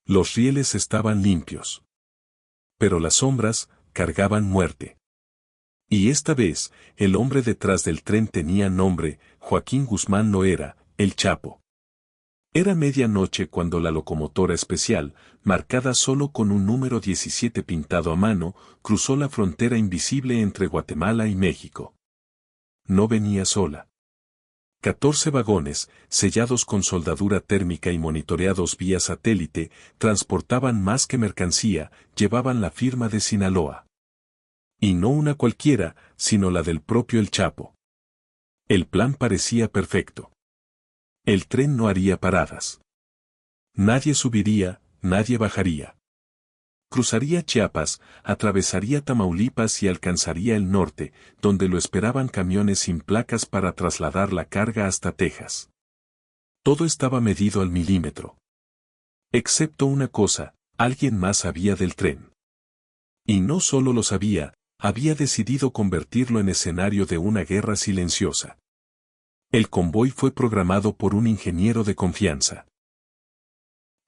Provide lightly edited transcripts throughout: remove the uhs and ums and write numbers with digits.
Los rieles estaban limpios. Pero las sombras cargaban muerte. Y esta vez, el hombre detrás del tren tenía nombre, Joaquín Guzmán Loera, el Chapo. Era medianoche cuando la locomotora especial, marcada solo con un número 17 pintado a mano, cruzó la frontera invisible entre Guatemala y México. No venía sola. 14 vagones, sellados con soldadura térmica y monitoreados vía satélite, transportaban más que mercancía, llevaban la firma de Sinaloa. Y no una cualquiera, sino la del propio El Chapo. El plan parecía perfecto. El tren no haría paradas. Nadie subiría, nadie bajaría. Cruzaría Chiapas, atravesaría Tamaulipas y alcanzaría el norte, donde lo esperaban camiones sin placas para trasladar la carga hasta Texas. Todo estaba medido al milímetro. Excepto una cosa, alguien más sabía del tren. Y no solo lo sabía, había decidido convertirlo en escenario de una guerra silenciosa. El convoy fue programado por un ingeniero de confianza.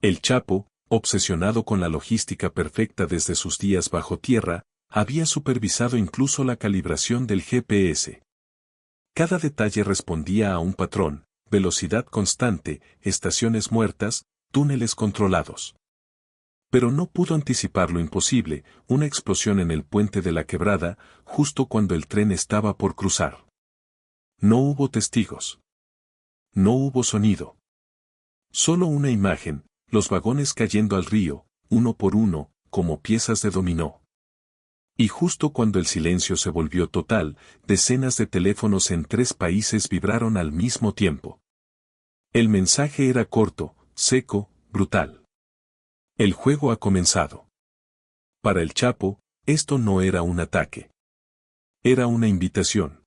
El Chapo, obsesionado con la logística perfecta desde sus días bajo tierra, había supervisado incluso la calibración del GPS. Cada detalle respondía a un patrón: velocidad constante, estaciones muertas, túneles controlados. Pero no pudo anticipar lo imposible, una explosión en el puente de la quebrada, justo cuando el tren estaba por cruzar. No hubo testigos. No hubo sonido. Solo una imagen, los vagones cayendo al río, uno por uno, como piezas de dominó. Y justo cuando el silencio se volvió total, decenas de teléfonos en 3 países vibraron al mismo tiempo. El mensaje era corto, seco, brutal. El juego ha comenzado. Para el Chapo, esto no era un ataque. Era una invitación.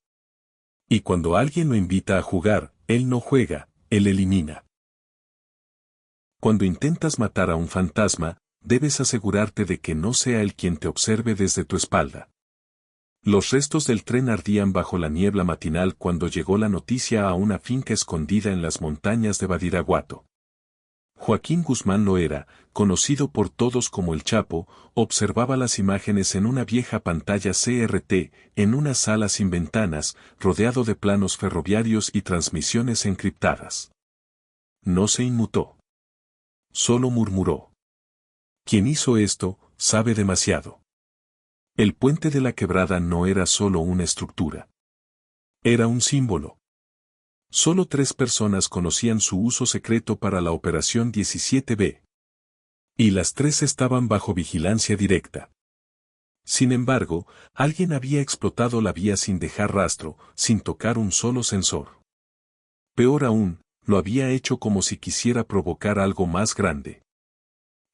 Y cuando alguien lo invita a jugar, él no juega, él elimina. Cuando intentas matar a un fantasma, debes asegurarte de que no sea él quien te observe desde tu espalda. Los restos del tren ardían bajo la niebla matinal cuando llegó la noticia a una finca escondida en las montañas de Badiraguato. Joaquín Guzmán Loera, conocido por todos como el Chapo, observaba las imágenes en una vieja pantalla CRT, en una sala sin ventanas, rodeado de planos ferroviarios y transmisiones encriptadas. No se inmutó. Solo murmuró: quien hizo esto, sabe demasiado. El puente de la quebrada no era solo una estructura. Era un símbolo. Solo 3 personas conocían su uso secreto para la Operación 17B. Y las 3 estaban bajo vigilancia directa. Sin embargo, alguien había explotado la vía sin dejar rastro, sin tocar un solo sensor. Peor aún, lo había hecho como si quisiera provocar algo más grande.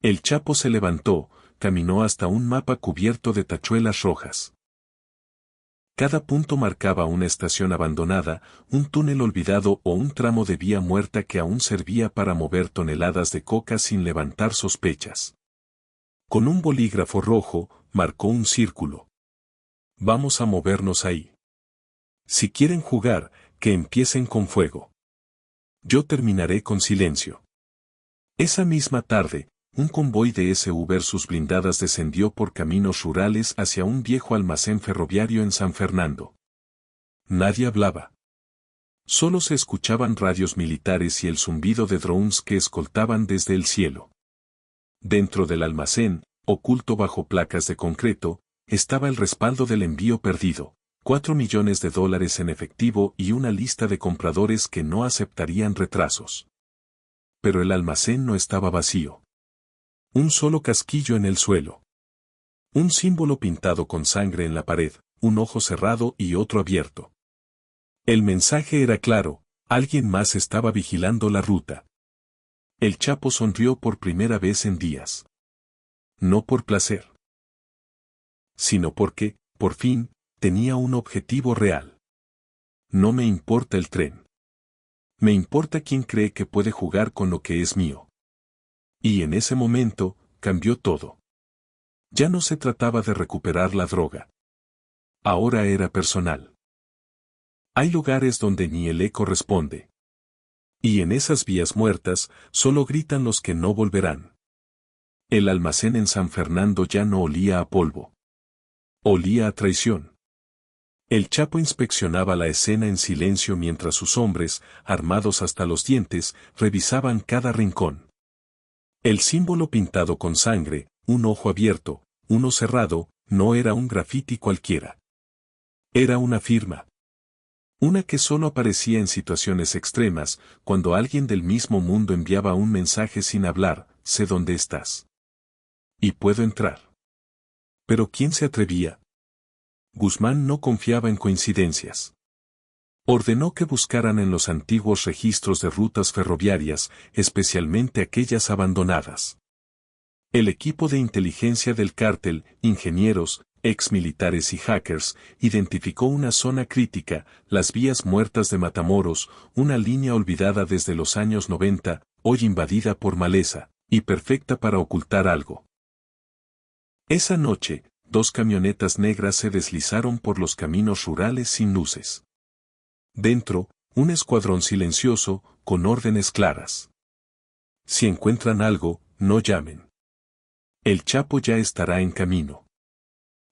El Chapo se levantó, caminó hasta un mapa cubierto de tachuelas rojas. Cada punto marcaba una estación abandonada, un túnel olvidado o un tramo de vía muerta que aún servía para mover toneladas de coca sin levantar sospechas. Con un bolígrafo rojo, marcó un círculo. Vamos a movernos ahí. Si quieren jugar, que empiecen con fuego. Yo terminaré con silencio. Esa misma tarde, un convoy de SU blindadas descendió por caminos rurales hacia un viejo almacén ferroviario en San Fernando. Nadie hablaba. Solo se escuchaban radios militares y el zumbido de drones que escoltaban desde el cielo. Dentro del almacén, oculto bajo placas de concreto, estaba el respaldo del envío perdido, $4 millones en efectivo y una lista de compradores que no aceptarían retrasos. Pero el almacén no estaba vacío. Un solo casquillo en el suelo. Un símbolo pintado con sangre en la pared, un ojo cerrado y otro abierto. El mensaje era claro: alguien más estaba vigilando la ruta. El Chapo sonrió por primera vez en días. No por placer, sino porque, por fin, tenía un objetivo real. No me importa el tren. Me importa quién cree que puede jugar con lo que es mío. Y en ese momento, cambió todo. Ya no se trataba de recuperar la droga. Ahora era personal. Hay lugares donde ni el eco responde. Y en esas vías muertas, solo gritan los que no volverán. El almacén en San Fernando ya no olía a polvo. Olía a traición. El Chapo inspeccionaba la escena en silencio mientras sus hombres, armados hasta los dientes, revisaban cada rincón. El símbolo pintado con sangre, un ojo abierto, uno cerrado, no era un grafiti cualquiera. Era una firma. Una que solo aparecía en situaciones extremas, cuando alguien del mismo mundo enviaba un mensaje sin hablar: sé dónde estás. Y puedo entrar. Pero ¿quién se atrevía? Guzmán no confiaba en coincidencias. Ordenó que buscaran en los antiguos registros de rutas ferroviarias, especialmente aquellas abandonadas. El equipo de inteligencia del cártel, ingenieros, exmilitares y hackers, identificó una zona crítica, las vías muertas de Matamoros, una línea olvidada desde los años 90, hoy invadida por maleza, y perfecta para ocultar algo. Esa noche, 2 camionetas negras se deslizaron por los caminos rurales sin luces. Dentro, un escuadrón silencioso, con órdenes claras. Si encuentran algo, no llamen. El Chapo ya estará en camino.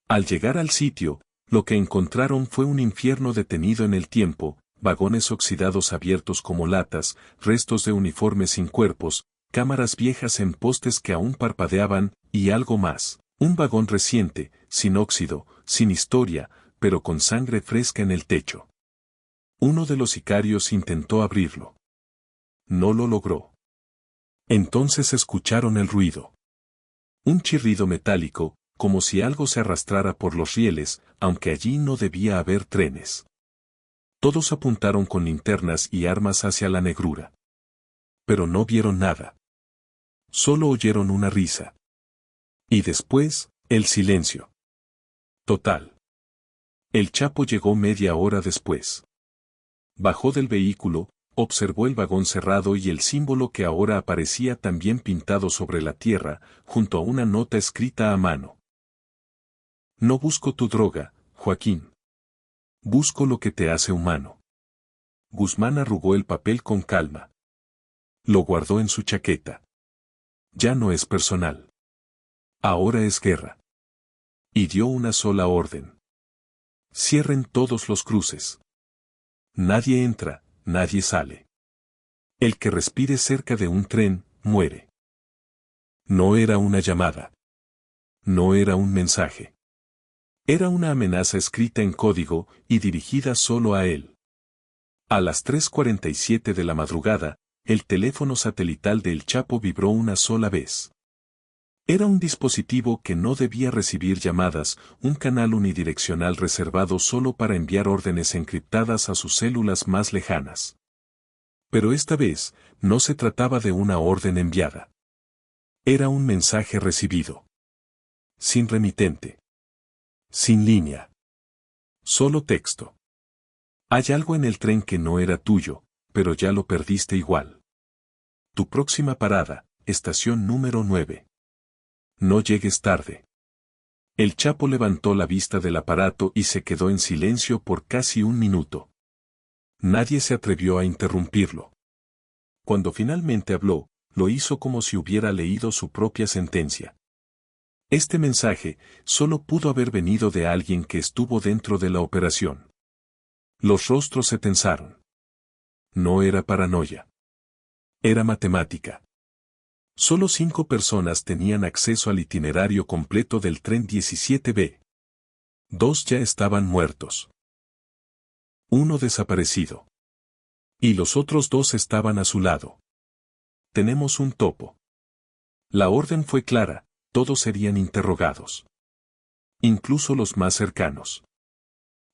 Al llegar al sitio, lo que encontraron fue un infierno detenido en el tiempo, vagones oxidados abiertos como latas, restos de uniformes sin cuerpos, cámaras viejas en postes que aún parpadeaban, y algo más. Un vagón reciente, sin óxido, sin historia, pero con sangre fresca en el techo. Uno de los sicarios intentó abrirlo. No lo logró. Entonces escucharon el ruido. Un chirrido metálico, como si algo se arrastrara por los rieles, aunque allí no debía haber trenes. Todos apuntaron con linternas y armas hacia la negrura. Pero no vieron nada. Solo oyeron una risa. Y después, el silencio. Total. El Chapo llegó media hora después. Bajó del vehículo, observó el vagón cerrado y el símbolo que ahora aparecía también pintado sobre la tierra, junto a una nota escrita a mano. No busco tu droga, Joaquín. Busco lo que te hace humano. Guzmán arrugó el papel con calma. Lo guardó en su chaqueta. Ya no es personal. Ahora es guerra. Y dio una sola orden. Cierren todos los cruces. Nadie entra, nadie sale. El que respire cerca de un tren, muere. No era una llamada. No era un mensaje. Era una amenaza escrita en código y dirigida solo a él. A las 3:47 de la madrugada, el teléfono satelital del Chapo vibró una sola vez. Era un dispositivo que no debía recibir llamadas, un canal unidireccional reservado solo para enviar órdenes encriptadas a sus células más lejanas. Pero esta vez, no se trataba de una orden enviada. Era un mensaje recibido. Sin remitente. Sin línea. Solo texto. Hay algo en el tren que no era tuyo, pero ya lo perdiste igual. Tu próxima parada, estación número 9. No llegues tarde. El Chapo levantó la vista del aparato y se quedó en silencio por casi un minuto. Nadie se atrevió a interrumpirlo. Cuando finalmente habló, lo hizo como si hubiera leído su propia sentencia. Este mensaje solo pudo haber venido de alguien que estuvo dentro de la operación. Los rostros se tensaron. No era paranoia. Era matemática. Solo 5 personas tenían acceso al itinerario completo del tren 17B. 2 ya estaban muertos. 1 desaparecido. Y los otros 2 estaban a su lado. Tenemos un topo. La orden fue clara, todos serían interrogados. Incluso los más cercanos.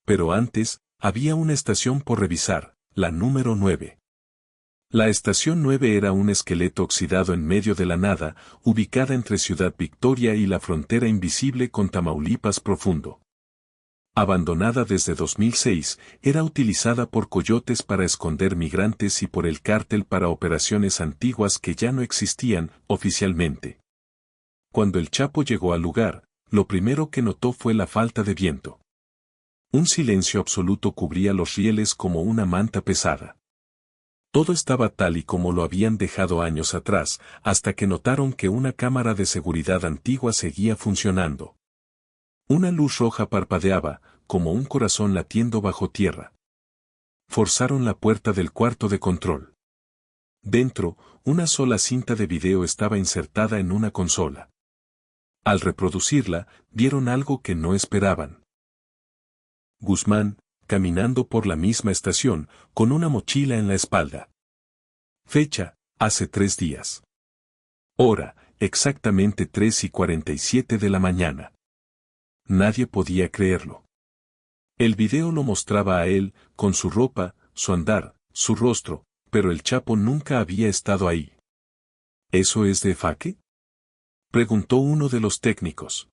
Pero antes, había una estación por revisar, la número 9. La estación 9 era un esqueleto oxidado en medio de la nada, ubicada entre Ciudad Victoria y la frontera invisible con Tamaulipas profundo. Abandonada desde 2006, era utilizada por coyotes para esconder migrantes y por el cártel para operaciones antiguas que ya no existían oficialmente. Cuando el Chapo llegó al lugar, lo primero que notó fue la falta de viento. Un silencio absoluto cubría los rieles como una manta pesada. Todo estaba tal y como lo habían dejado años atrás, hasta que notaron que una cámara de seguridad antigua seguía funcionando. Una luz roja parpadeaba, como un corazón latiendo bajo tierra. Forzaron la puerta del cuarto de control. Dentro, una sola cinta de video estaba insertada en una consola. Al reproducirla, vieron algo que no esperaban. Guzmán, caminando por la misma estación, con una mochila en la espalda. Fecha, hace 3 días. Hora, exactamente 3:47 de la mañana. Nadie podía creerlo. El video lo mostraba a él, con su ropa, su andar, su rostro, pero el Chapo nunca había estado ahí. ¿Eso es de faque?, preguntó uno de los técnicos.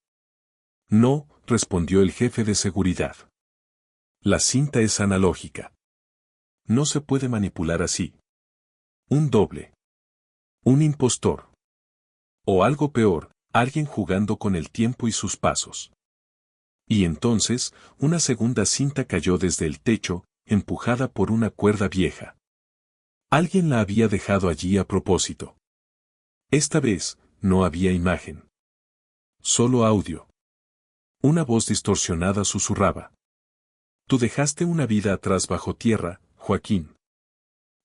No, respondió el jefe de seguridad. La cinta es analógica. No se puede manipular así. Un doble. Un impostor. O algo peor, alguien jugando con el tiempo y sus pasos. Y entonces, una segunda cinta cayó desde el techo, empujada por una cuerda vieja. Alguien la había dejado allí a propósito. Esta vez, no había imagen. Solo audio. Una voz distorsionada susurraba. Tú dejaste una vida atrás bajo tierra, Joaquín.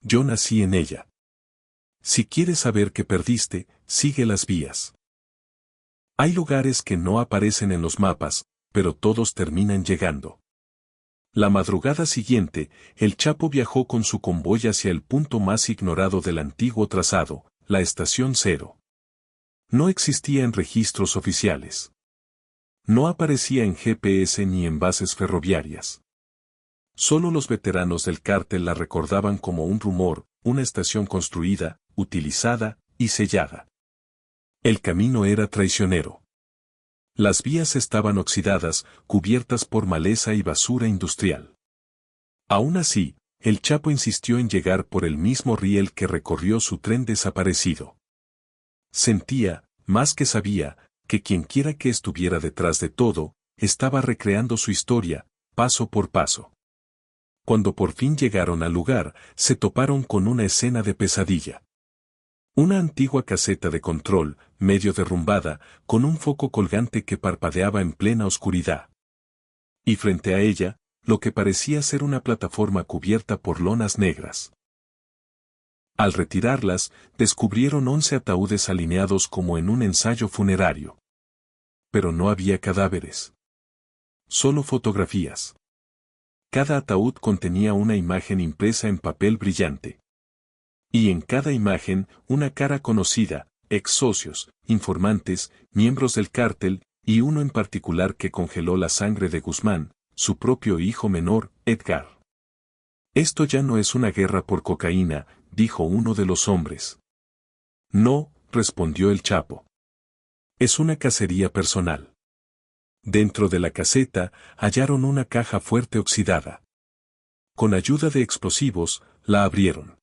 Yo nací en ella. Si quieres saber qué perdiste, sigue las vías. Hay lugares que no aparecen en los mapas, pero todos terminan llegando. La madrugada siguiente, el Chapo viajó con su convoy hacia el punto más ignorado del antiguo trazado, la Estación Cero. No existía en registros oficiales. No aparecía en GPS ni en bases ferroviarias. Solo los veteranos del cártel la recordaban como un rumor, una estación construida, utilizada y sellada. El camino era traicionero. Las vías estaban oxidadas, cubiertas por maleza y basura industrial. Aún así, el Chapo insistió en llegar por el mismo riel que recorrió su tren desaparecido. Sentía, más que sabía, que quienquiera que estuviera detrás de todo, estaba recreando su historia, paso por paso. Cuando por fin llegaron al lugar, se toparon con una escena de pesadilla. Una antigua caseta de control, medio derrumbada, con un foco colgante que parpadeaba en plena oscuridad. Y frente a ella, lo que parecía ser una plataforma cubierta por lonas negras. Al retirarlas, descubrieron 11 ataúdes alineados como en un ensayo funerario. Pero no había cadáveres. Solo fotografías. Cada ataúd contenía una imagen impresa en papel brillante. Y en cada imagen, una cara conocida, ex socios, informantes, miembros del cártel, y uno en particular que congeló la sangre de Guzmán, su propio hijo menor, Edgar. Esto ya no es una guerra por cocaína, dijo uno de los hombres. No, respondió el Chapo. Es una cacería personal. Dentro de la caseta, hallaron una caja fuerte oxidada. Con ayuda de explosivos, la abrieron.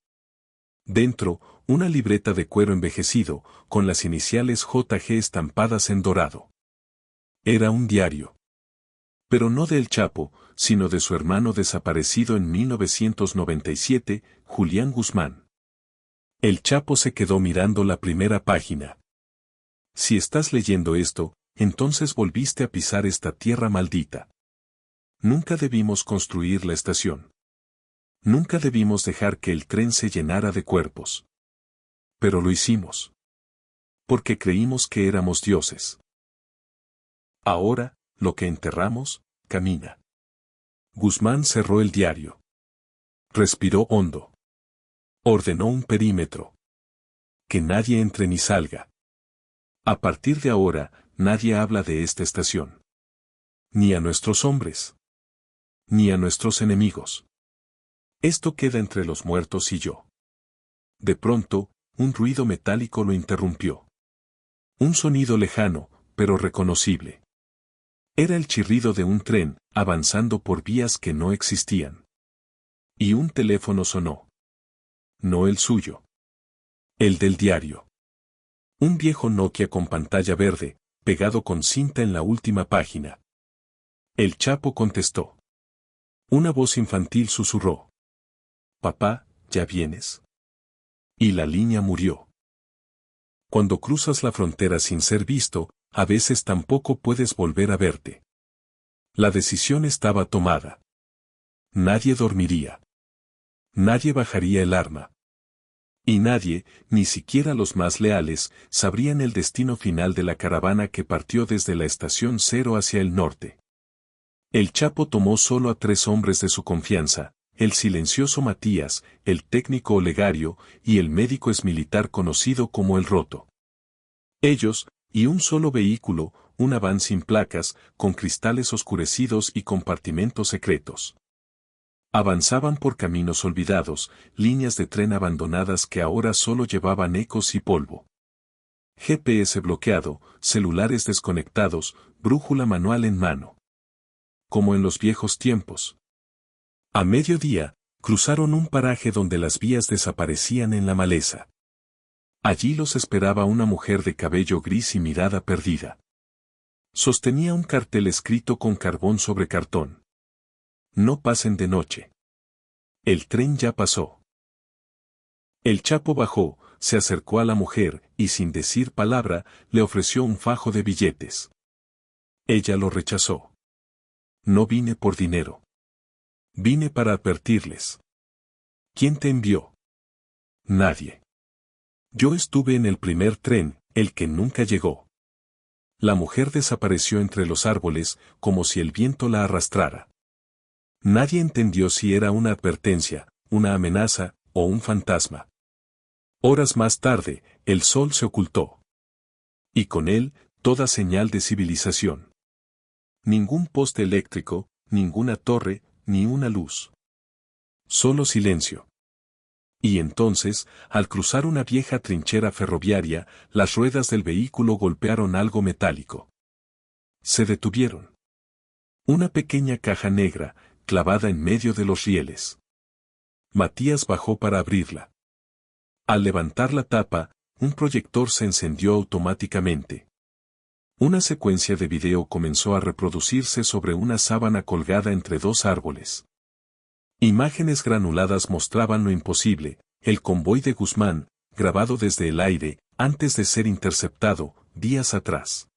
Dentro, una libreta de cuero envejecido, con las iniciales JG estampadas en dorado. Era un diario. Pero no del Chapo, sino de su hermano desaparecido en 1997, Julián Guzmán. El Chapo se quedó mirando la primera página. Si estás leyendo esto, entonces volviste a pisar esta tierra maldita. Nunca debimos construir la estación. Nunca debimos dejar que el tren se llenara de cuerpos. Pero lo hicimos. Porque creímos que éramos dioses. Ahora, lo que enterramos, camina. Guzmán cerró el diario. Respiró hondo. Ordenó un perímetro. Que nadie entre ni salga. A partir de ahora, nadie habla de esta estación. Ni a nuestros hombres. Ni a nuestros enemigos. Esto queda entre los muertos y yo. De pronto, un ruido metálico lo interrumpió. Un sonido lejano, pero reconocible. Era el chirrido de un tren, avanzando por vías que no existían. Y un teléfono sonó. No el suyo. El del diario. Un viejo Nokia con pantalla verde, pegado con cinta en la última página. El Chapo contestó. Una voz infantil susurró. Papá, ¿ya vienes? Y la línea murió. Cuando cruzas la frontera sin ser visto, a veces tampoco puedes volver a verte. La decisión estaba tomada. Nadie dormiría. Nadie bajaría el arma. Y nadie, ni siquiera los más leales, sabrían el destino final de la caravana que partió desde la estación cero hacia el norte. El Chapo tomó solo a 3 hombres de su confianza, el silencioso Matías, el técnico Olegario y el médico exmilitar conocido como El Roto. Ellos, y un solo vehículo, una van sin placas, con cristales oscurecidos y compartimentos secretos. Avanzaban por caminos olvidados, líneas de tren abandonadas que ahora solo llevaban ecos y polvo. GPS bloqueado, celulares desconectados, brújula manual en mano. Como en los viejos tiempos. A mediodía, cruzaron un paraje donde las vías desaparecían en la maleza. Allí los esperaba una mujer de cabello gris y mirada perdida. Sostenía un cartel escrito con carbón sobre cartón. No pasen de noche. El tren ya pasó. El Chapo bajó, se acercó a la mujer y sin decir palabra, le ofreció un fajo de billetes. Ella lo rechazó. No vine por dinero. Vine para advertirles. ¿Quién te envió? Nadie. Yo estuve en el primer tren, el que nunca llegó. La mujer desapareció entre los árboles, como si el viento la arrastrara. Nadie entendió si era una advertencia, una amenaza, o un fantasma. Horas más tarde, el sol se ocultó. Y con él, toda señal de civilización. Ningún poste eléctrico, ninguna torre, ni una luz. Solo silencio. Y entonces, al cruzar una vieja trinchera ferroviaria, las ruedas del vehículo golpearon algo metálico. Se detuvieron. Una pequeña caja negra, clavada en medio de los rieles. Matías bajó para abrirla. Al levantar la tapa, un proyector se encendió automáticamente. Una secuencia de video comenzó a reproducirse sobre una sábana colgada entre 2 árboles. Imágenes granuladas mostraban lo imposible, el convoy de Guzmán, grabado desde el aire, antes de ser interceptado, días atrás.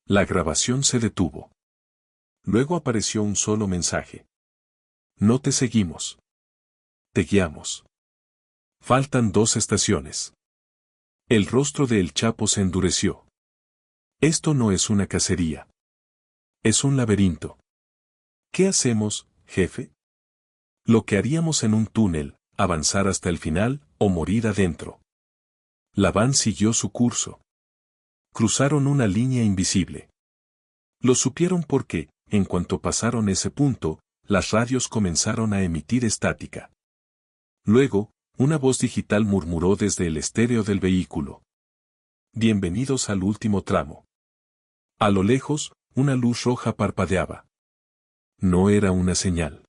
La grabación se detuvo. Luego apareció un solo mensaje. No te seguimos. Te guiamos. Faltan 2 estaciones. El rostro de El Chapo se endureció. Esto no es una cacería. Es un laberinto. ¿Qué hacemos, jefe? Lo que haríamos en un túnel, avanzar hasta el final, o morir adentro. La van siguió su curso. Cruzaron una línea invisible. Lo supieron porque, en cuanto pasaron ese punto, las radios comenzaron a emitir estática. Luego, una voz digital murmuró desde el estéreo del vehículo. Bienvenidos al último tramo. A lo lejos, una luz roja parpadeaba. No era una señal.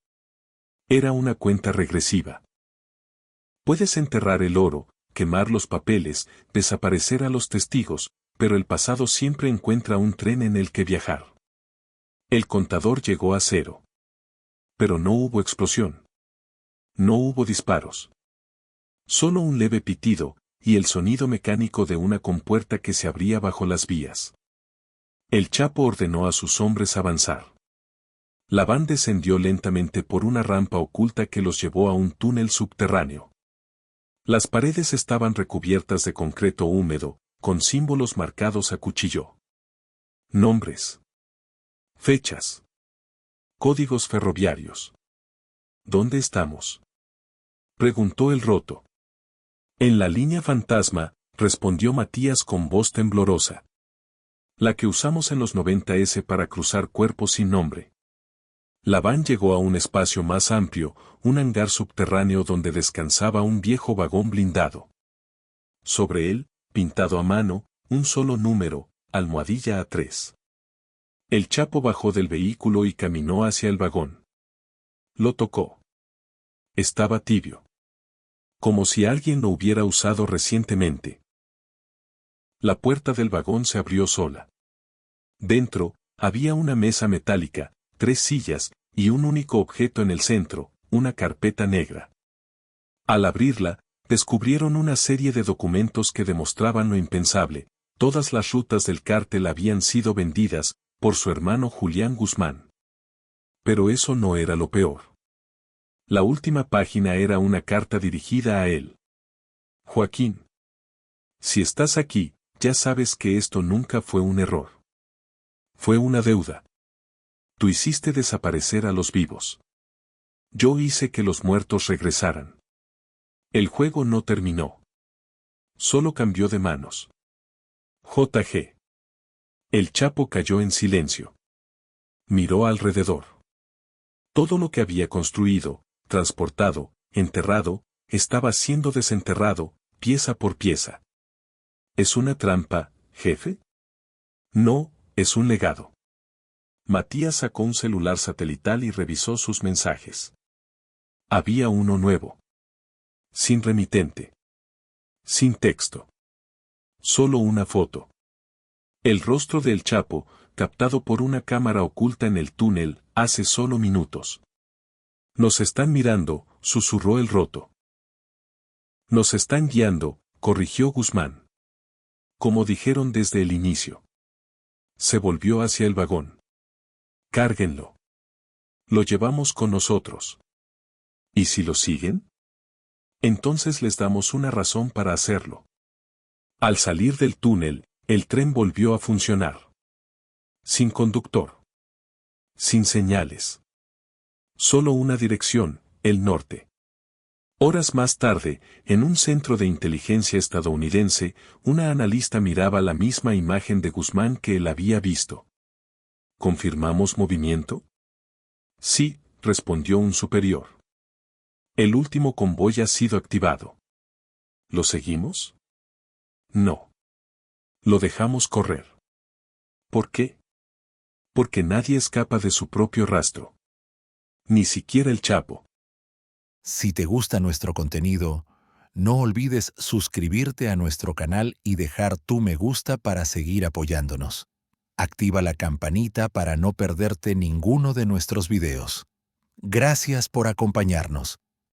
Era una cuenta regresiva. Puedes enterrar el oro, quemar los papeles, desaparecer a los testigos, pero el pasado siempre encuentra un tren en el que viajar. El contador llegó a 0. Pero no hubo explosión. No hubo disparos. Solo un leve pitido, y el sonido mecánico de una compuerta que se abría bajo las vías. El Chapo ordenó a sus hombres avanzar. La van descendió lentamente por una rampa oculta que los llevó a un túnel subterráneo. Las paredes estaban recubiertas de concreto húmedo, con símbolos marcados a cuchillo. Nombres. Fechas. Códigos ferroviarios. ¿Dónde estamos? Preguntó El Roto. En la línea fantasma, respondió Matías con voz temblorosa. La que usamos en los 90s para cruzar cuerpos sin nombre. La van llegó a un espacio más amplio, un hangar subterráneo donde descansaba un viejo vagón blindado. Sobre él, pintado a mano, un solo número, almohadilla A3. El Chapo bajó del vehículo y caminó hacia el vagón. Lo tocó. Estaba tibio. Como si alguien lo hubiera usado recientemente. La puerta del vagón se abrió sola. Dentro, había una mesa metálica, 3 sillas, y un único objeto en el centro, una carpeta negra. Al abrirla, descubrieron una serie de documentos que demostraban lo impensable: todas las rutas del cártel habían sido vendidas por su hermano Julián Guzmán. Pero eso no era lo peor. La última página era una carta dirigida a él. Joaquín, si estás aquí, ya sabes que esto nunca fue un error. Fue una deuda. Tú hiciste desaparecer a los vivos. Yo hice que los muertos regresaran. El juego no terminó. Solo cambió de manos. JG. El Chapo cayó en silencio. Miró alrededor. Todo lo que había construido, transportado, enterrado, estaba siendo desenterrado, pieza por pieza. ¿Es una trampa, jefe? No, es un legado. Matías sacó un celular satelital y revisó sus mensajes. Había uno nuevo. Sin remitente. Sin texto. Solo una foto. El rostro del Chapo, captado por una cámara oculta en el túnel, hace solo minutos. Nos están mirando, susurró el roto. Nos están guiando, corrigió Guzmán. Como dijeron desde el inicio. Se volvió hacia el vagón. Cárguenlo. Lo llevamos con nosotros. ¿Y si lo siguen? Entonces les damos una razón para hacerlo. Al salir del túnel, el tren volvió a funcionar. Sin conductor. Sin señales. Solo una dirección, el norte. Horas más tarde, en un centro de inteligencia estadounidense, una analista miraba la misma imagen de Guzmán que él había visto. ¿Confirmamos movimiento? Sí, respondió un superior. El último convoy ha sido activado. ¿Lo seguimos? No. Lo dejamos correr. ¿Por qué? Porque nadie escapa de su propio rastro. Ni siquiera el Chapo. Si te gusta nuestro contenido, no olvides suscribirte a nuestro canal y dejar tu me gusta para seguir apoyándonos. Activa la campanita para no perderte ninguno de nuestros videos. Gracias por acompañarnos.